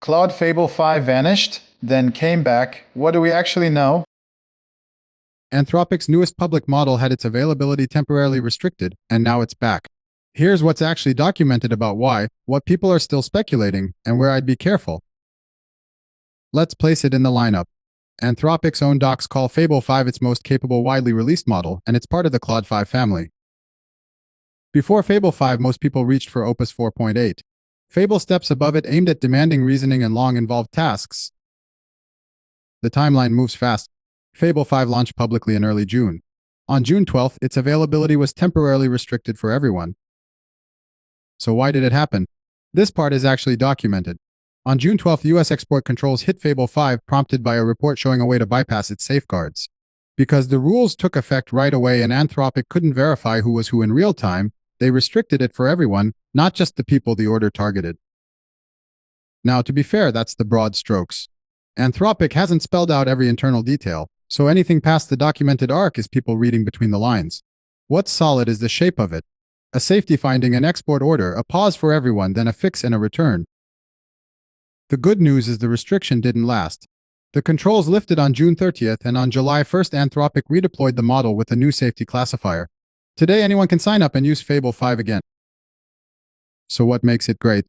Claude Fable 5 vanished, then came back. What do we actually know? Anthropic's newest public model had its availability temporarily restricted, and now it's back. Here's what's actually documented about why, what people are still speculating, and where I'd be careful. Let's place it in the lineup. Anthropic's own docs call Fable 5 its most capable widely released model, and it's part of the Claude 5 family. Before Fable 5, most people reached for Opus 4.8. Fable steps above it, aimed at demanding reasoning and long involved tasks. The timeline moves fast. Fable 5 launched publicly in early June. On June 12th, its availability was temporarily restricted for everyone. So why did it happen? This part is actually documented. On June 12th, US export controls hit Fable 5, prompted by a report showing a way to bypass its safeguards. Because the rules took effect right away and Anthropic couldn't verify who was who in real time, they restricted it for everyone, not just the people the order targeted. Now, to be fair, that's the broad strokes. Anthropic hasn't spelled out every internal detail, so anything past the documented arc is people reading between the lines. What's solid is the shape of it. A safety finding, an export order, a pause for everyone, then a fix and a return. The good news is the restriction didn't last. The controls lifted on June 30th, and on July 1st, Anthropic redeployed the model with a new safety classifier. Today, anyone can sign up and use Fable 5 again. So what makes it great?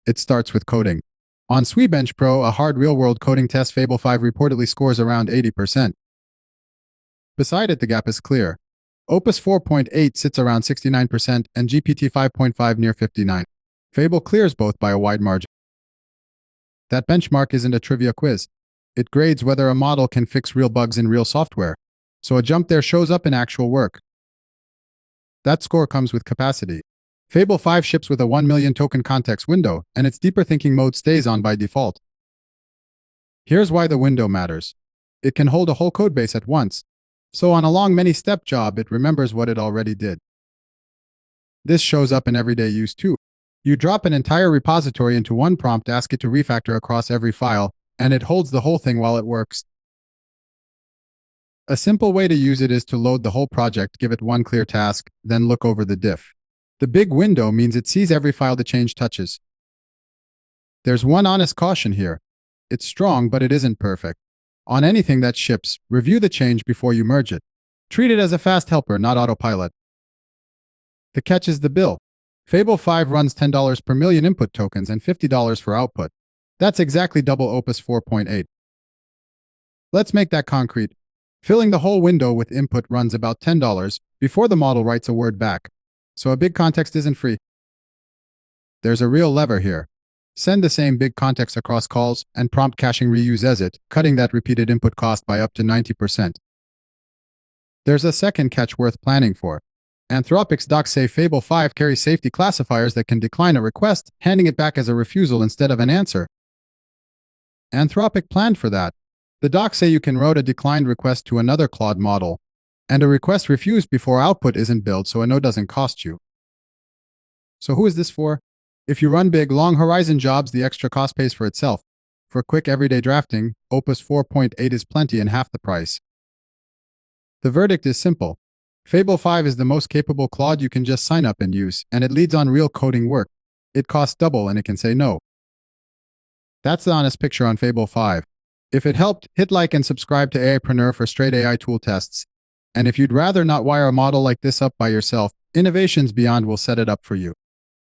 It starts with coding. On SWE-bench Pro, a hard real-world coding test, Fable 5 reportedly scores around 80%. Beside it, the gap is clear. Opus 4.8 sits around 69% and GPT 5.5 near 59%. Fable clears both by a wide margin. That benchmark isn't a trivia quiz. It grades whether a model can fix real bugs in real software. So a jump there shows up in actual work. That score comes with capacity. Fable 5 ships with a 1 million token context window, and its deeper thinking mode stays on by default. Here's why the window matters. It can hold a whole codebase at once. So on a long many-step job, it remembers what it already did. This shows up in everyday use too. You drop an entire repository into one prompt, ask it to refactor across every file, and it holds the whole thing while it works. A simple way to use it is to load the whole project, give it one clear task, then look over the diff. The big window means it sees every file the change touches. There's one honest caution here. It's strong, but it isn't perfect. On anything that ships, review the change before you merge it. Treat it as a fast helper, not autopilot. The catch is the bill. Fable 5 runs $10 per million input tokens and $50 for output. That's exactly double Opus 4.8. Let's make that concrete. Filling the whole window with input runs about $10 before the model writes a word back. So a big context isn't free. There's a real lever here. Send the same big context across calls, and prompt caching reuses it, cutting that repeated input cost by up to 90%. There's a second catch worth planning for. Anthropic's docs say Fable 5 carries safety classifiers that can decline a request, handing it back as a refusal instead of an answer. Anthropic planned for that. The docs say you can route a declined request to another Claude model, and a request refused before output isn't billed, so a no doesn't cost you. So who is this for? If you run big, long horizon jobs, the extra cost pays for itself. For quick everyday drafting, Opus 4.8 is plenty and half the price. The verdict is simple. Fable 5 is the most capable Claude you can just sign up and use, and it leads on real coding work. It costs double and it can say no. That's the honest picture on Fable 5. If it helped, hit like and subscribe to AI.Preneur for straight AI tool tests. And if you'd rather not wire a model like this up by yourself, Innovations Beyond will set it up for you.